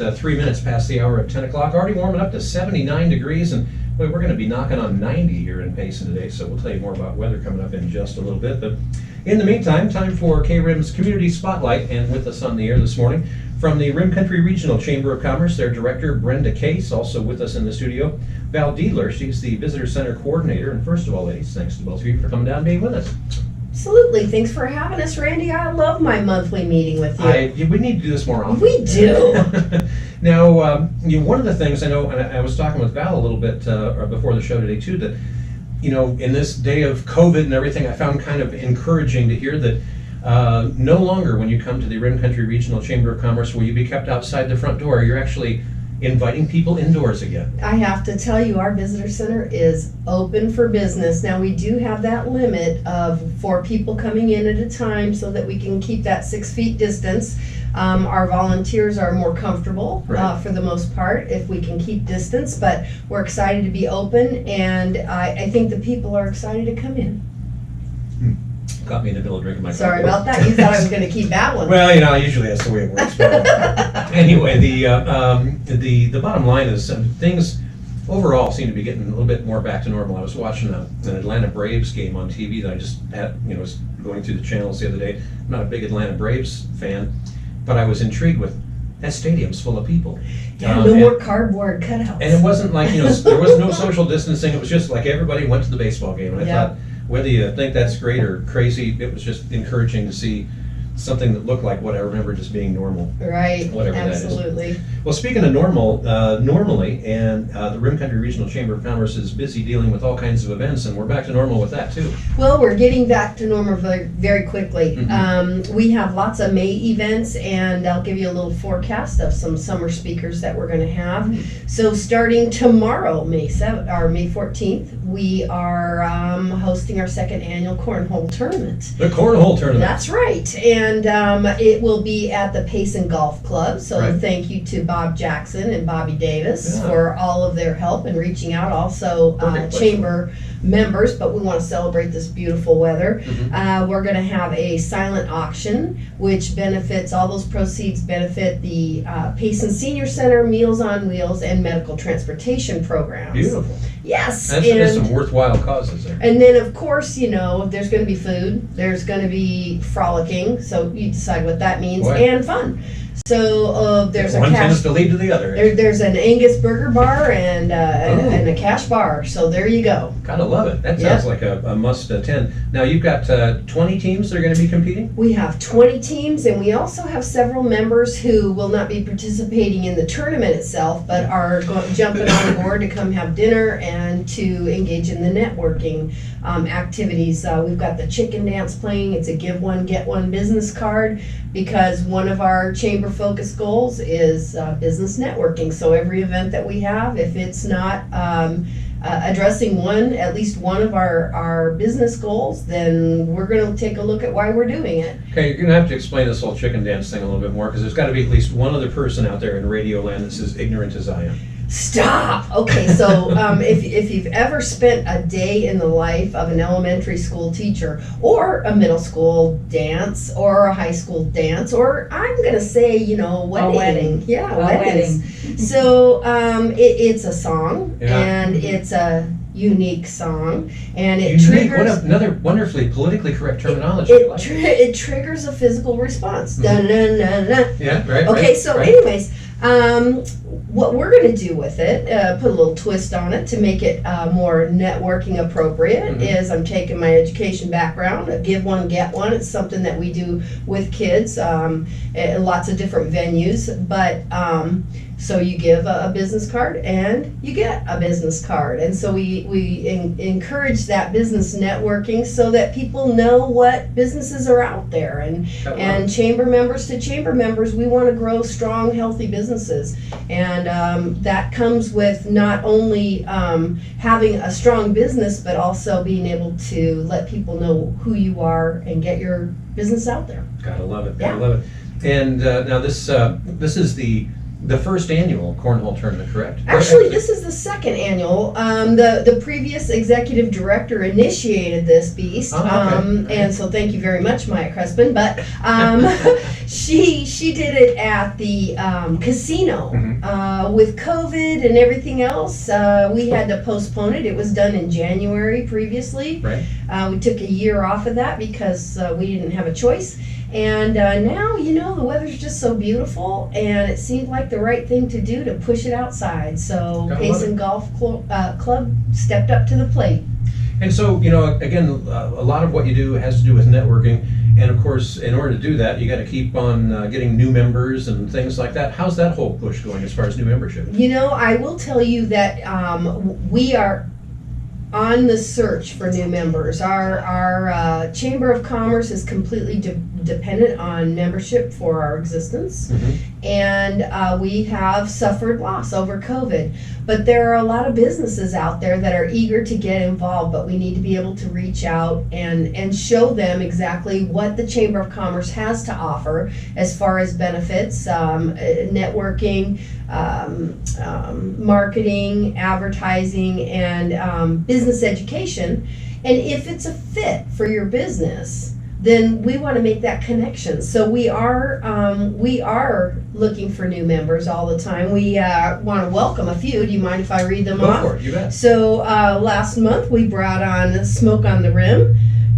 about 3 minutes past the hour of 10 o'clock, already warming up to 79 degrees, and we're going to be knocking on 90 here in Payson today, so we'll tell you more about weather coming up in just a little bit. But in the meantime, time for KRIM's Community Spotlight, and with us on the air this morning, from the Rim Country Regional Chamber of Commerce, their director, Brenda Case, also with us in the studio, Val Diedler, she's the Visitor Center Coordinator. And first of all, ladies, thanks to both of you for coming down and being with us. Absolutely. Thanks for having us, Randy. I love my monthly meeting with you. We need to do this more often. We do. Now, one of the things I know, and I was talking with Val a little bit before the show today too, that, in this day of COVID and everything, I found kind of encouraging to hear that no longer when you come to the Rim Country Regional Chamber of Commerce will you be kept outside the front door. You're actually inviting people indoors again. I have to tell you, our visitor center is open for business. Now, we do have that limit of 4 people coming in at a time so that we can keep that 6 feet distance. Our volunteers are more comfortable for the most part if we can keep distance, but we're excited to be open, and I think the people are excited to come in. Got me in the middle of drinking my coffee. Sorry about that. You thought I was going to keep babbling. Well, usually that's the way it works. But anyway, the bottom line is things overall seem to be getting a little bit more back to normal. I was watching an Atlanta Braves game on TV that I just had, was going through the channels the other day. I'm not a big Atlanta Braves fan, but I was intrigued with that stadium's full of people. Yeah, no more cardboard cutouts. And it wasn't like, there was no social distancing. It was just like everybody went to the baseball game. And I thought, whether you think that's great or crazy, it was just encouraging to see something that looked like what I remember just being normal. Right, whatever absolutely. That is. Well, speaking of normally, and the Rim Country Regional Chamber of Commerce is busy dealing with all kinds of events, and we're back to normal with that too. Well, we're getting back to normal very, very quickly. Mm-hmm. We have lots of May events, and I'll give you a little forecast of some summer speakers that we're going to have. Mm-hmm. So starting tomorrow, May 14th, we are hosting our 2nd annual Cornhole Tournament. The Cornhole Tournament. That's right, and it will be at the Payson Golf Club, so thank you to Bob Jackson and Bobby Davis for all of their help in reaching out. Also, chamber members, but we want to celebrate this beautiful weather. Mm-hmm. We're going to have a silent auction, which benefits, all those proceeds benefit the Payson Senior Center, Meals on Wheels, and medical transportation programs. Beautiful. Yes. There's some worthwhile causes there. And then, of course, there's going to be food, there's going to be frolicking, so you decide what that means, and fun. So there's one tends to lead to the other. There's an Angus burger bar and a cash bar, so there you go. Gotta love it. That sounds like a must attend. Now you've got 20 teams that are going to be competing? We have 20 teams, and we also have several members who will not be participating in the tournament itself, but are jumping on board to come have dinner and to engage in the networking activities. We've got the chicken dance playing. It's a give one, get one business card, because one of our chamber focus goals is business networking. So every event that we have, if it's not addressing at least one of our business goals, then we're going to take a look at why we're doing it. Okay, you're going to have to explain this whole chicken dance thing a little bit more, because there's got to be at least one other person out there in radio land that's as ignorant as I am. Stop! Okay, so if you've ever spent a day in the life of an elementary school teacher, or a middle school dance, or a high school dance, or I'm going to say, wedding. A wedding. So it's a song, and it's a unique song, and it triggers... Another wonderfully politically correct terminology. It triggers a physical response. Mm-hmm. Yeah, right. Okay, so anyways... what we're going to do with it, put a little twist on it to make it more networking appropriate, is I'm taking my education background, give one, get one. It's something that we do with kids at lots of different venues, but so you give a business card and you get a business card. And so we encourage that business networking so that people know what businesses are out there. And chamber members to chamber members, we want to grow strong, healthy businesses. And that comes with not only having a strong business, but also being able to let people know who you are and get your business out there. Gotta love it. Gotta love it. And now this is the the first annual Cornhole Tournament, correct? Actually, this is the second annual. The previous executive director initiated this beast, and so thank you very much, Maya Crespin. But she did it at the casino. With COVID and everything else, we had to postpone it. It was done in January previously. Right. We took a year off of that because we didn't have a choice. And now, the weather's just so beautiful, and it seemed like the right thing to do to push it outside. So Payson Golf Club stepped up to the plate. And so, again, a lot of what you do has to do with networking. And of course, in order to do that, you got to keep on getting new members and things like that. How's that whole push going as far as new membership? I will tell you that we are on the search for new members. Our Chamber of Commerce is completely dependent on membership for our existence, and we have suffered loss over COVID. But there are a lot of businesses out there that are eager to get involved, but we need to be able to reach out and show them exactly what the Chamber of Commerce has to offer as far as benefits, networking, marketing, advertising, and business education. And if it's a fit for your business, then we want to make that connection. So we are looking for new members all the time. We want to welcome a few. Do you mind if I read them off? Go for it, you bet. So last month we brought on Smoke on the Rim,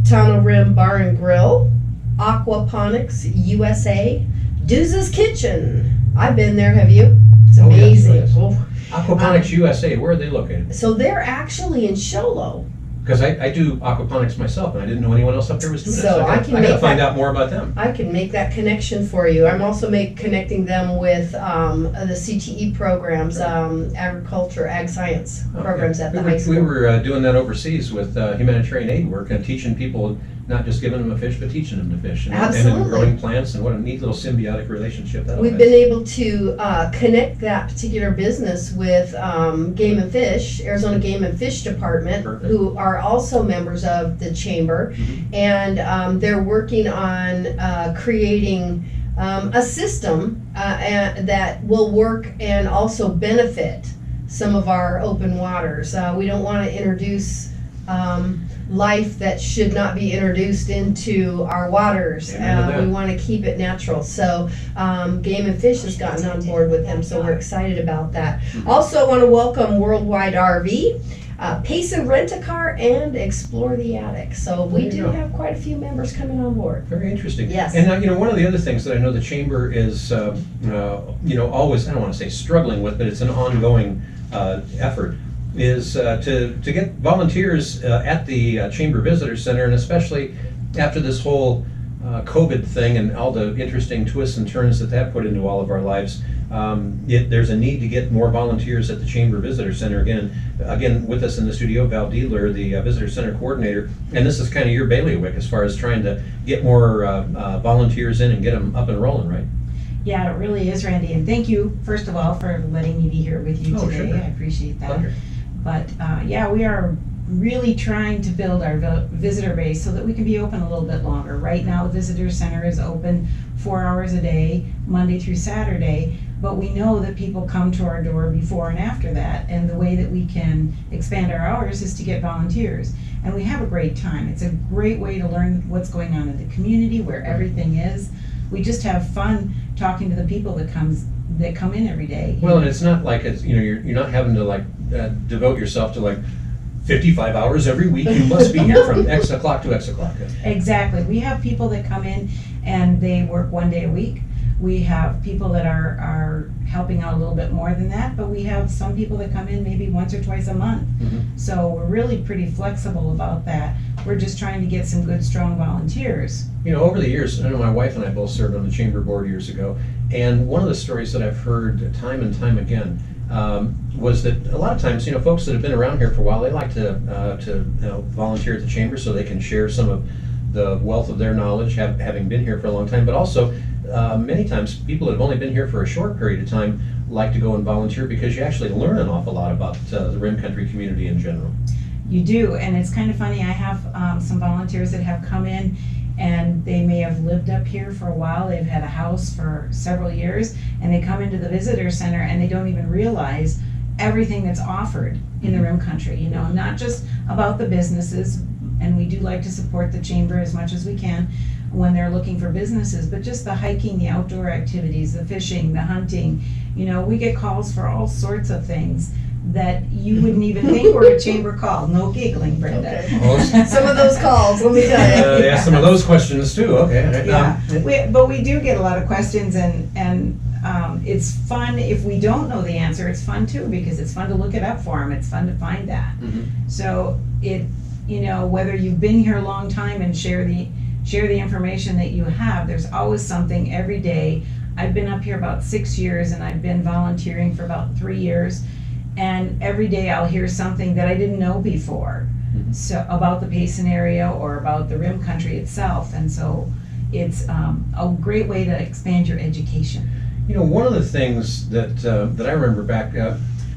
Tunnel Rim Bar and Grill, Aquaponics USA, Dooza's Kitchen. I've been there, have you? It's amazing. Yes. Aquaponics USA, where are they located? So they're actually in Show Low. Because I do aquaponics myself, and I didn't know anyone else up there was doing it. So I got to find out more about them. I can make that connection for you. I'm also connecting them with the CTE programs, agriculture, ag science programs at the high school. We were doing that overseas with humanitarian aid work and teaching people, not just giving them a fish, but teaching them to fish. And growing plants, and what a neat little symbiotic relationship that is. We've been able to connect that particular business with Game and Fish, Arizona Game and Fish Department, who are also members of the chamber, and they're working on creating a system that will work and also benefit some of our open waters. We don't want to introduce life that should not be introduced into our waters. We want to keep it natural. So Game and Fish has gotten on board with them, so we're excited about that. Also want to welcome Worldwide RV, Payson Rent-A-Car, and Explore the Attic. So we do have quite a few members coming on board. Very interesting. Yes. And one of the other things that I know the chamber is always, I don't want to say struggling with, but it's an ongoing effort, is to get volunteers at the Chamber Visitor Center, and especially after this whole COVID thing and all the interesting twists and turns that put into all of our lives. There's a need to get more volunteers at the Chamber Visitor Center. Again, with us in the studio, Val Diedler, the Visitor Center Coordinator, and this is kind of your bailiwick as far as trying to get more volunteers in and get them up and rolling, right? Yeah, it really is, Randy, and thank you, first of all, for letting me be here with you today. Sure. I appreciate that. Pleasure. But we are really trying to build our visitor base so that we can be open a little bit longer. Right now, the Visitor Center is open 4 hours a day, Monday through Saturday, but we know that people come to our door before and after that, and the way that we can expand our hours is to get volunteers. And we have a great time. It's a great way to learn what's going on in the community, where everything is. We just have fun talking to the people that come in every day. Well, and it's not like you're not having to devote yourself to 55 hours every week. You must be here from X o'clock to X o'clock. Exactly. We have people that come in and they work 1 day a week. We have people that are helping out a little bit more than that, but we have some people that come in maybe once or twice a month. So we're really pretty flexible about that. We're just trying to get some good, strong volunteers. Over the years, I know my wife and I both served on the chamber board years ago, and one of the stories that I've heard time and time again was that a lot of times, folks that have been around here for a while, they like to volunteer at the chamber so they can share some of the wealth of their knowledge, having been here for a long time. But also, many times, people that have only been here for a short period of time like to go and volunteer because you actually learn an awful lot about the Rim Country community in general. You do, and it's kind of funny. I have some volunteers that have come in and they may have lived up here for a while, they've had a house for several years, and they come into the visitor center and they don't even realize everything that's offered in the Rim Country, you know, not just about the businesses, and we do like to support the chamber as much as we can when they're looking for businesses, but just the hiking, the outdoor activities, the fishing, the hunting, you know, we get calls for all sorts of things that you wouldn't even think were a chamber call. No giggling, Brenda. Okay. Some of those calls, let me tell you. Yeah, some of those questions too, okay. Yeah, but we do get a lot of questions, and it's fun. If we don't know the answer, it's fun too, because it's fun to look it up for them. It's fun to find that. So you know, whether you've been here a long time and share the information that you have, there's always something every day. I've been up here about 6 years, and I've been volunteering for about 3 years, and every day I'll hear something that I didn't know before, so about the Payson area or about the Rim Country itself, and so it's a great way to expand your education. You know, one of the things that I remember back,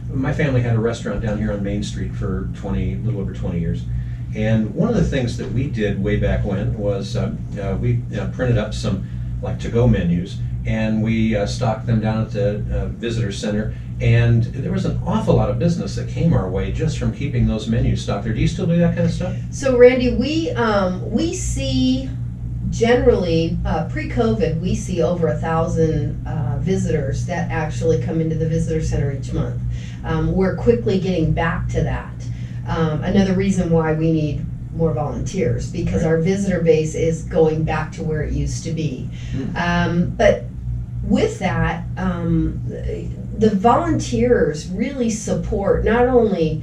my family had a restaurant down here on Main Street for a little over 20 years. And one of the things that we did way back when was we printed up some like to-go menus, and we stocked them down at the visitor center. And there was an awful lot of business that came our way just from keeping those menus stocked there. Do you still do that kind of stuff? So Randy, we see generally pre-COVID, we see over 1,000 visitors that actually come into the visitor center each month. We're quickly getting back to that. Another reason why we need more volunteers, because our visitor base is going back to where it used to be. But with that, the volunteers really support not only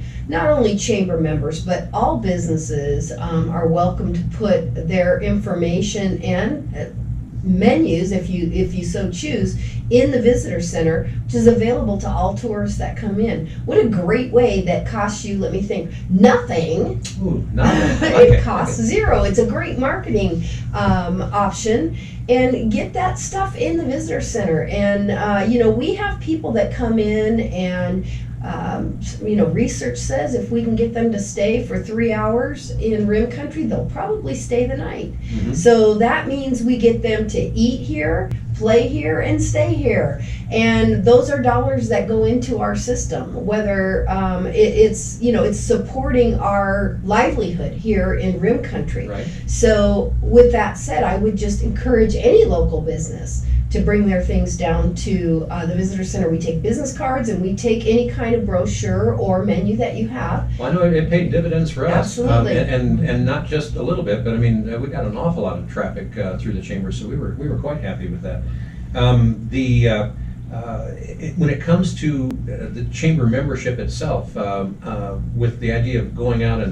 chamber members, but all businesses are welcome to put their information and menus, if you so choose, in the visitor center, which is available to all tourists that come in. What a great way that costs you, let me think, nothing. Ooh, nothing. It costs zero. It's a great marketing option. And get that stuff in the visitor center. And, you know, we have people that come in and, you know, research says if we can get them to stay for 3 hours in Rim Country, they'll probably stay the night. So that means we get them to eat here, play here, and stay here. And those are dollars that go into our system, whether it's, you know, it's supporting our livelihood here in Rim Country. Right. So with that said, I would just encourage any local business to bring their things down to the visitor center. We take business cards, and we take any kind of brochure or menu that you have. Well, I know it paid dividends for us. Absolutely. And not just a little bit, but I mean, we got an awful lot of traffic through the chamber, so we were quite happy with that. When it comes to the chamber membership itself, with the idea of going out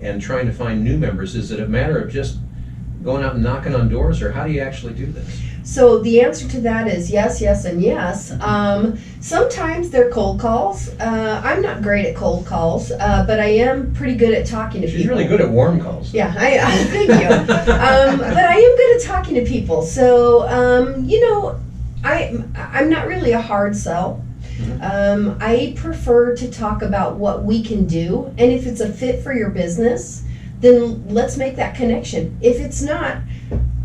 and trying to find new members, is it a matter of just going out and knocking on doors, or how do you actually do this? So the answer to that is yes, yes, and yes. Sometimes they're cold calls. I'm not great at cold calls, but I am pretty good at talking to people. She's really good at warm calls. Yeah, I thank you. But I am good at talking to people. So, you know, I'm not really a hard sell. I prefer to talk about what we can do, and if it's a fit for your business, then let's make that connection. If it's not,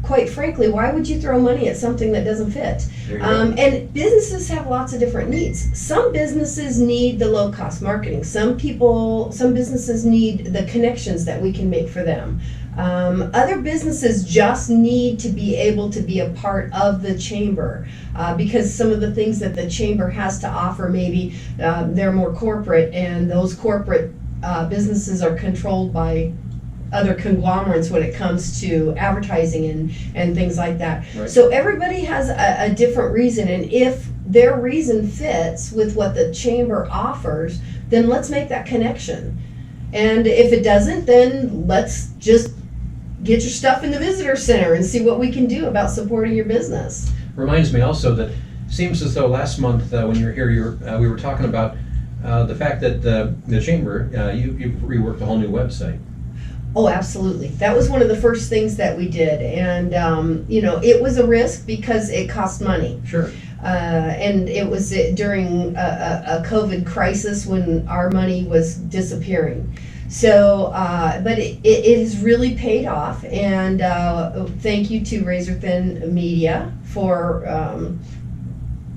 quite frankly, why would you throw money at something that doesn't fit? And businesses have lots of different needs. Some businesses need the low-cost marketing. Some businesses need the connections that we can make for them. Other businesses just need to be able to be a part of the chamber because some of the things that the chamber has to offer, maybe they're more corporate, and those corporate businesses are controlled by other conglomerates when it comes to advertising and things like that. Right. So everybody has a different reason, and if their reason fits with what the chamber offers, then let's make that connection. And if it doesn't, then let's just get your stuff in the visitor center and see what we can do about supporting your business. Reminds me also that it seems as though last month when you were here, we were talking about the fact that the chamber, you reworked a whole new website. Oh, absolutely. That was one of the first things that we did. And, you know, it was a risk because it cost money. Sure. And it was during a COVID crisis when our money was disappearing. So, but it has really paid off, and thank you to Razor Thin Media for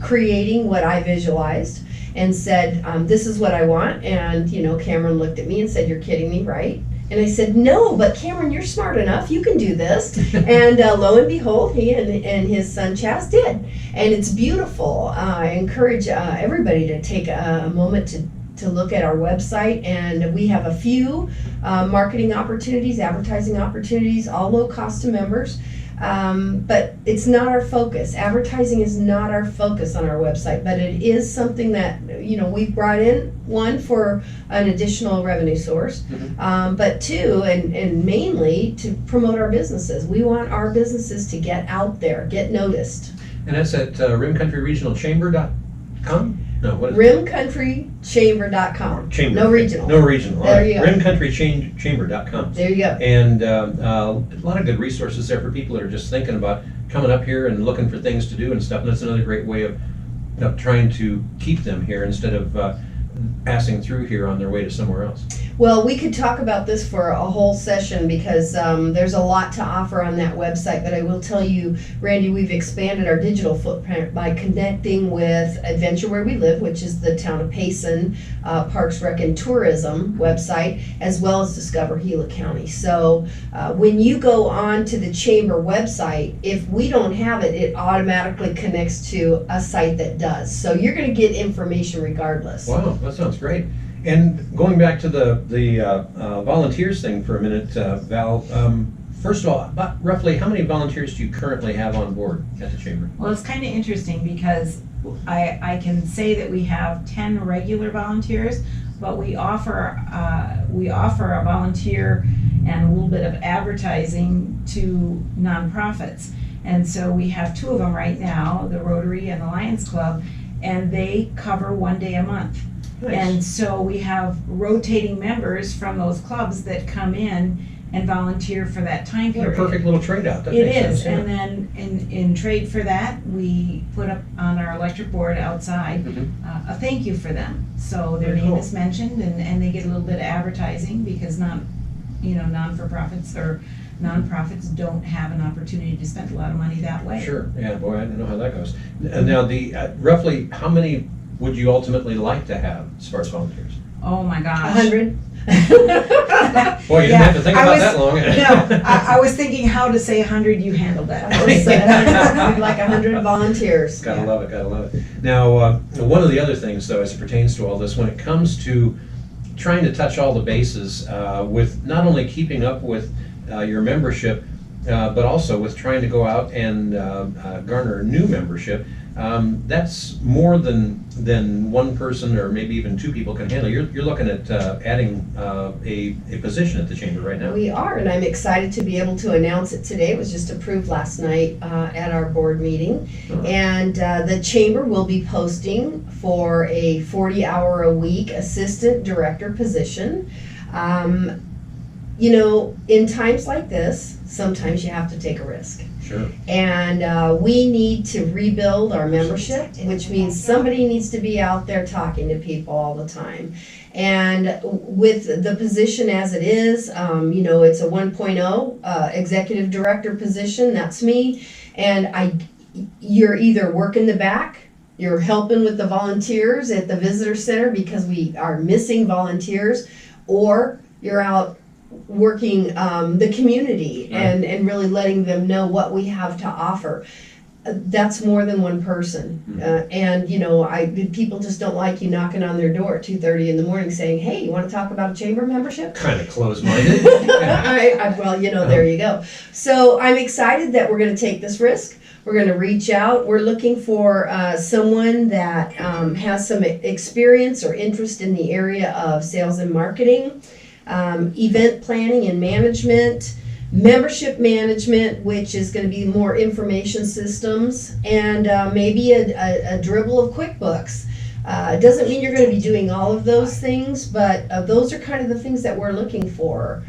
creating what I visualized and said, this is what I want. And, Cameron looked at me and said, you're kidding me, right? And I said, no, but Cameron, you're smart enough. You can do this. And lo and behold, he and his son Chaz did. And it's beautiful. I encourage everybody to take a moment to look at our website. And we have a few marketing opportunities, advertising opportunities, all low cost to members. But it's not our focus. Advertising is not our focus on our website, but it is something that, we've brought in, one, for an additional revenue source, but two, and mainly to promote our businesses. We want our businesses to get out there, get noticed. And that's at rimcountryregionalchamber.com? No, what is it? rimcountrychamber.com. Chamber. No regional. No regional. There you go. rimcountrychamber.com. There you go. And a lot of good resources there for people that are just thinking about coming up here and looking for things to do and stuff. And that's another great way of trying to keep them here instead of passing through here on their way to somewhere else. Well, we could talk about this for a whole session because there's a lot to offer on that website, but I will tell you, Randy, we've expanded our digital footprint by connecting with Adventure Where We Live, which is the town of Payson Parks, Rec, and Tourism website, as well as Discover Gila County. So when you go on to the Chamber website, if we don't have it, it automatically connects to a site that does. So you're going to get information regardless. Wow, that sounds great. And going back to the volunteers thing for a minute, Val, first of all, about roughly how many volunteers do you currently have on board at the Chamber? Well, it's kind of interesting because I can say that we have 10 regular volunteers, but we offer a volunteer and a little bit of advertising to nonprofits. And so we have 2 of them right now, the Rotary and the Lions Club, and they cover 1 day a month. Nice. And so we have rotating members from those clubs that come in and volunteer for that time What a period. perfect little trade out. That It makes is, sense, yeah. and then in trade for that, we put up on our electric board outside a thank you for them. So their Very name cool. is mentioned, and they get a little bit of advertising because non-for-profits or nonprofits don't have an opportunity to spend a lot of money that way. Sure, yeah, boy, I know how that goes. Now, roughly how many would you ultimately like to have as far as volunteers? Oh my gosh. 100. Boy, you didn't have to think about that long. No, I was thinking how to say 100, you handled that. We'd like 100 volunteers. Gotta love it, gotta love it. Now, one of the other things, though, as it pertains to all this, when it comes to trying to touch all the bases with not only keeping up with your membership, but also with trying to go out and garner new membership, that's more than one person or maybe even 2 people can handle. You're looking at adding a position at the Chamber right now. We are, and I'm excited to be able to announce it today. It was just approved last night at our board meeting. And the Chamber will be posting for a 40-hour-a-week assistant director position. In times like this, sometimes you have to take a risk. Sure. And we need to rebuild our membership, which means somebody needs to be out there talking to people all the time. And with the position as it is, it's a 1.0 executive director position. That's me. And you're either working the back, you're helping with the volunteers at the visitor center because we are missing volunteers, or you're out working the community and really letting them know what we have to offer. That's more than one person. People just don't like you knocking on their door at 2:30 in the morning saying, hey, you want to talk about a Chamber membership? Kind of close-minded. There you go. So I'm excited that we're going to take this risk. We're going to reach out. We're looking for someone that has some experience or interest in the area of sales and marketing, event planning and management, membership management, which is going to be more information systems, and maybe a dribble of QuickBooks. It doesn't mean you're going to be doing all of those things, but those are kind of the things that we're looking for.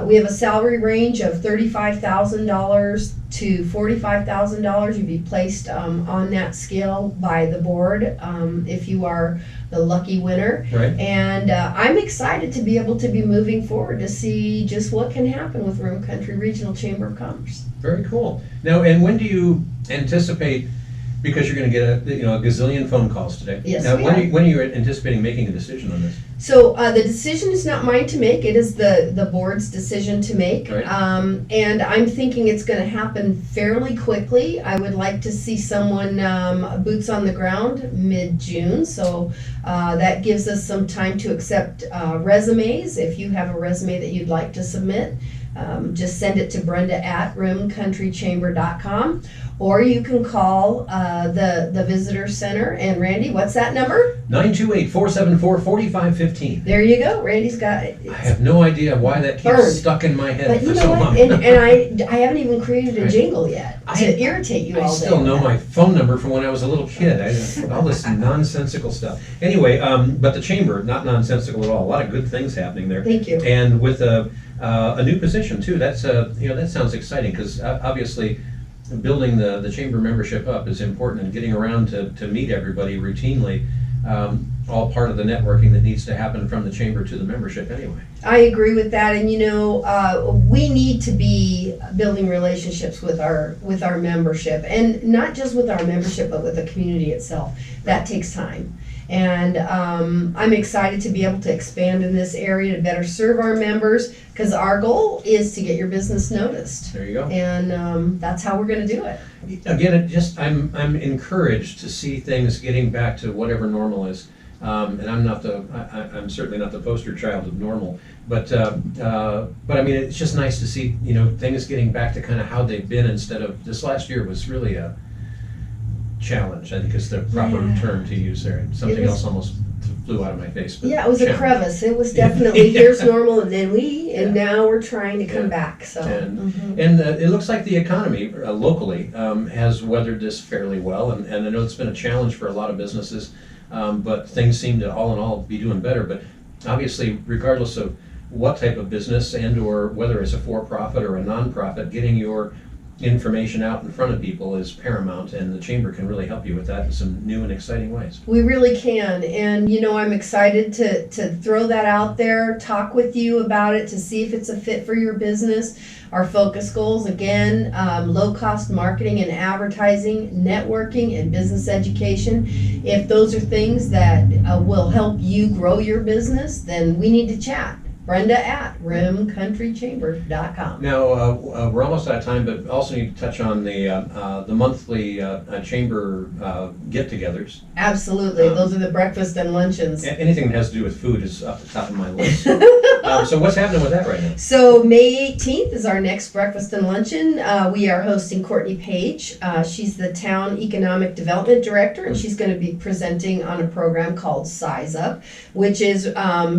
We have a salary range of $35,000 to $45,000. You'd be placed on that scale by the board if you are the lucky winner. Right. And I'm excited to be able to be moving forward to see just what can happen with Rim Country Regional Chamber of Commerce. Very cool. Now, and when do you anticipate, because you're going to get a gazillion phone calls today. Yes, Now, we when are you anticipating making a decision on this? So the decision is not mine to make. It is the board's decision to make. Right. And I'm thinking it's going to happen fairly quickly. I would like to see someone boots on the ground mid-June. So that gives us some time to accept resumes. If you have a resume that you'd like to submit, just send it to Brenda@rimcountrychamber.com. Or you can call the visitor center. And Randy, what's that number? 928-474-4515. There you go. Randy's got it. I have no idea why that keeps Burned. stuck in my head But for you know so what? long. And I haven't even created a Right. jingle yet to irritate you all I day. still know my phone number from when I was a little kid. All this nonsensical stuff. Anyway, but the chamber, not nonsensical at all. A lot of good things happening there. Thank you. And with a new position too. That's that sounds exciting because obviously building the chamber membership up is important, and getting around to meet everybody routinely. All part of the networking that needs to happen from the chamber to the membership anyway. I agree with that, and we need to be building relationships with our membership, and not just with our membership, but with the community itself. That takes time. And I'm excited to be able to expand in this area to better serve our members, because our goal is to get your business noticed. There you go. And that's how we're going to do it. Again, I'm encouraged to see things getting back to whatever normal is. And I'm certainly not the poster child of normal, but I mean, it's just nice to see things getting back to kind of how they've been, instead of this last year was really a challenge, I think is the proper term to use there. Something else almost flew out of my face. But yeah, it was a challenge. crevice. It was definitely here's normal, and then now we're trying to come back. So and it looks like the economy locally has weathered this fairly well, and I know it's been a challenge for a lot of businesses, but things seem to all in all be doing better. But obviously, regardless of what type of business and or whether it's a for-profit or a non-profit, getting your information out in front of people is paramount, and the chamber can really help you with that in some new and exciting ways. we really can, and I'm excited to throw that out there, talk with you about it to see if it's a fit for your business. Our focus goals, again, low-cost marketing and advertising, networking, and business education. If those are things that will help you grow your business, then we need to chat. Brenda@rimcountrychamber.com. Now, we're almost out of time, but also need to touch on the monthly chamber get-togethers. Absolutely. Those are the breakfast and luncheons. Anything that has to do with food is off the top of my list. So what's happening with that right now? So May 18th is our next breakfast and luncheon. We are hosting Courtney Page. She's the Town Economic Development Director, and she's going to be presenting on a program called Size Up, which is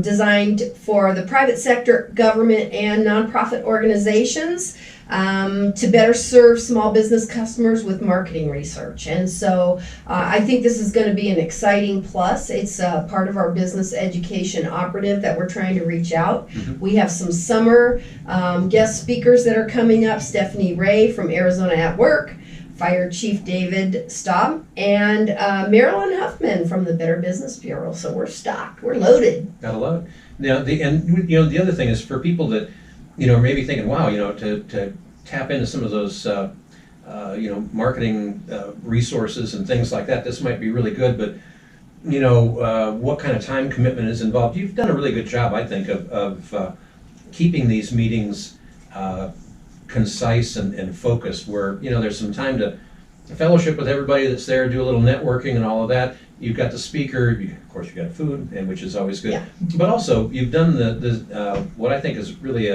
designed for the private sector, government, and nonprofit organizations to better serve small business customers with marketing research. And so I think this is going to be an exciting plus. It's part of our business education operative that we're trying to reach out. Mm-hmm. We have some summer guest speakers that are coming up. Stephanie Ray from Arizona at Work, Fire Chief David Staub, and Marilyn Huffman from the Better Business Bureau. So we're stocked. We're loaded. Gotta love it. Now, the other thing is for people that maybe thinking, wow, to tap into some of those marketing resources and things like that, this might be really good. But what kind of time commitment is involved? You've done a really good job, I think, of keeping these meetings concise and focused, where there's some time to fellowship with everybody that's there, do a little networking and all of that. You've got the speaker, of course you've got food, and which is always good. Yeah. But also you've done the what I think is really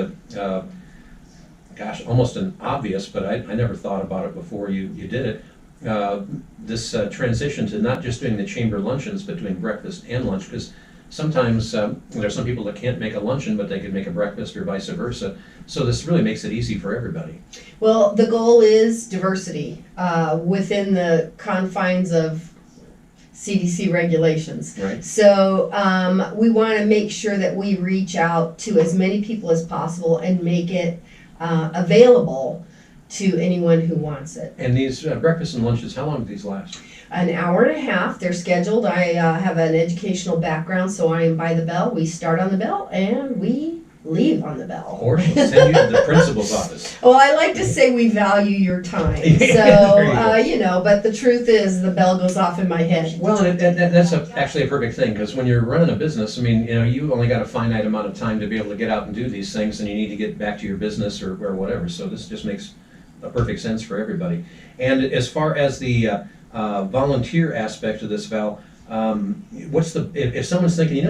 almost an obvious, but I never thought about it before you did it. This transition to not just doing the chamber luncheons, but doing breakfast and lunch, because sometimes there's some people that can't make a luncheon, but they could make a breakfast or vice versa. So this really makes it easy for everybody. Well, the goal is diversity within the confines of CDC regulations. Right. So we want to make sure that we reach out to as many people as possible and make it available to anyone who wants it. And these breakfasts and lunches, how long do these last? An hour and a half. They're scheduled. I have an educational background, so I am by the bell. We start on the bell and we leave on the bell. Or she'll send you to the principal's office. Well, I like to say we value your time. There you go. But the truth is the bell goes off in my head. Well, that's actually a perfect thing, because when you're running a business, I mean, you only got a finite amount of time to be able to get out and do these things, and you need to get back to your business or whatever. So this just makes a perfect sense for everybody. And as far as the volunteer aspect of this, Val, what's if someone's thinking,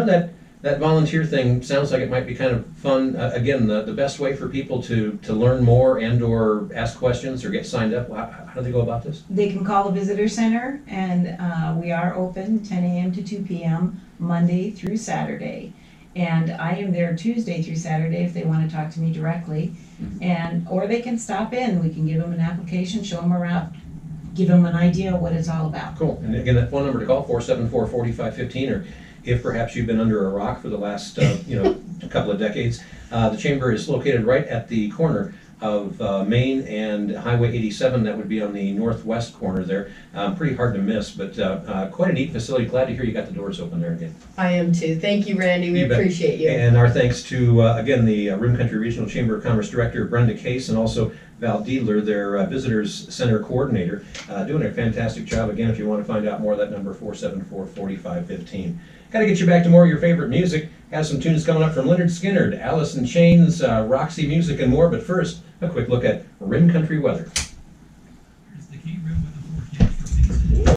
that volunteer thing sounds like it might be kind of fun. Again, the best way for people to learn more and or ask questions or get signed up, how do they go about this? They can call the visitor center, and we are open 10 a.m. to 2 p.m. Monday through Saturday. And I am there Tuesday through Saturday if they want to talk to me directly. Or they can stop in. We can give them an application, show them around, give them an idea of what it's all about. Cool. And again, that phone number to call, 474-4515, or if perhaps you've been under a rock for the last couple of decades, the chamber is located right at the corner of Main and Highway 87. That would be on the northwest corner there. Pretty hard to miss, but quite a neat facility. Glad to hear you got the doors open there again. I am too. Thank you, Randy. We You bet. appreciate you. And our thanks to, again, the Rim Country Regional Chamber of Commerce Director Brenda Case, and also Val Diedler, their Visitors Center Coordinator, doing a fantastic job. Again, if you want to find out more, that number 474-4515. Got to get you back to more of your favorite music. Have some tunes coming up from Leonard Skinner, Alice in Chains, Roxy Music, and more. But first, a quick look at Rim Country weather.